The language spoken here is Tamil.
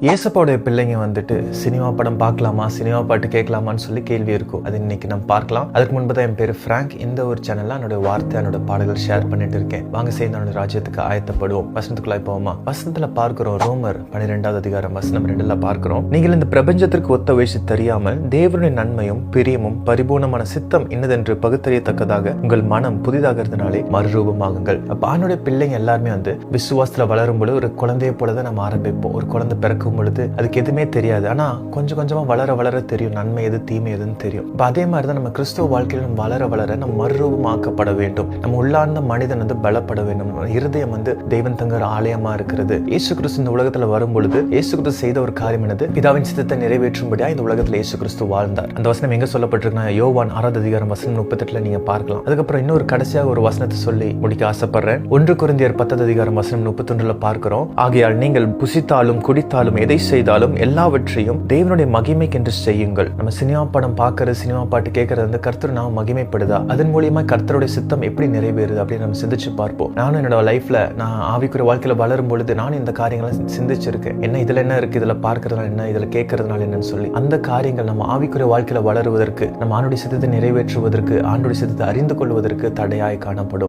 ஏசப்பாவுடைய பிள்ளைங்க வந்துட்டு சினிமா படம் பார்க்கலாமா, சினிமா பாட்டு கேட்கலாமான்னு சொல்லி கேள்வி இருக்கும். அது இன்னைக்கு நம்ம பார்க்கலாம். அதுக்கு முன்பு தான் என் பேர் ஃப்ராங்க். இந்த ஒரு சேனல்ல என்னோட வார்த்தை, என்னோட பாடல்கள் ஷேர் பண்ணிட்டு இருக்கேன். வாங்க சேர்ந்து என்னோட ராஜ்யத்துக்கு ஆயத்தப்படுவோம். வசனத்துக்குள்ள போவோமா? வசனத்துல பார்க்கிறோம், ரோமர் 12வது அதிகாரம் வசனம் 2ல பார்க்கிறோம், நீங்கள் இந்த பிரபஞ்சத்திற்கு ஒத்த வயசு தெரியாமல் தேவனுடைய நன்மையும் பிரியமும் பரிபூர்ணமான சித்தம் இன்னதென்று பகுத்தறியத்தக்கதாக உங்கள் மனம் புதிதாகிறதுனாலே மறுரூபமாகுங்கள். அப்ப ஆணுடைய பிள்ளைங்க எல்லாருமே வந்து விசுவாசத்துல வளரும் பொழுது ஒரு குழந்தைய போலதான் நம்ம ஆரம்பிப்போம். ஒரு குழந்தை பிறக்கும் பொழுது அதுக்கு எதுவுமே தெரியாது. ஆனா கொஞ்சம் கொஞ்சமா வளர வளர தெரியும் நன்மை எது தீமை எதுன்னு தெரியும். அதே மாதிரிதான் நம்ம கிறிஸ்துவ வாழ்க்கையில நம்ம வளர வளர நம்ம மறுரூபமாக்கப்பட வேண்டும். நம்ம உள்ளார்ந்த மனிதன் வந்து பலப்பட வேண்டும். இருதயம் வந்து தெய்வம் தங்குற ஆலயமா இருக்கிறது. இயேசு கிறிஸ்து இந்த உலகத்துல வரும் பொழுது இயேசு கிறிஸ்து செய்த ஒரு காரியம் என்னது? பிதாவின் சித்தத்தை நிறைவேற்றும்படியா இந்த உலகத்துல இயேசு கிறிஸ்து வாழ்ந்தார். அந்த வசனம் எங்க சொல்லப்பட்டிருக்குன்னா யோவான் 6வது அதிகாரம் வசனம் 38 நீங்க பார்க்கலாம். அதுக்கப்புறம் இன்னொரு கடைசியாக ஒரு வசனத்தை சொல்லி முடிக்க ஆசைப்படுறேன். 1 கொரிந்தியர் 10வது அதிகாரம் வசனம் 31 பார்க்கிறோம், ஆகையால் நீங்கள் புசித்தாலும் குடித்தாலும் எதை செய்தாலும் எல்லாவற்றையும் தேவனுடைய மகிமைக்கென்று செய்யுங்கள். நம்ம சினிமா படம் பார்க்கறது, சினிமா பாட்டு கேட்கறது வந்து கர்த்தர் நாம மகிமைப்படுதா? அதன் மூலியமா கர்த்தருடைய சித்தம் எப்படி நிறைவேறுது அப்படின்னு நம்ம சிந்திச்சு பார்ப்போம். நானும் என்னோட லைஃப்ல நான் ஆவிக்குரிய வாழ்க்கையில வளரும் பொழுது நானும் இந்த காரியங்களை சிந்திச்சிருக்கேன். என்ன இதுல என்ன இருக்கு, இதுல பார்க்கறதுனால என்ன, இதுல கேட்கறதுனால என்னன்னு சொல்லி அந்த காரியங்கள் நம்ம ஆவிக்குரிய வாழ்க்கையில வளருவதற்கு, நம்ம ஆண்டுடைய சித்தத்தை நிறைவேற்றுவதற்கு, ஆண்டுடைய சித்தத்தை அறிந்து கொள்வதற்கு தடையாய் காணப்படும்.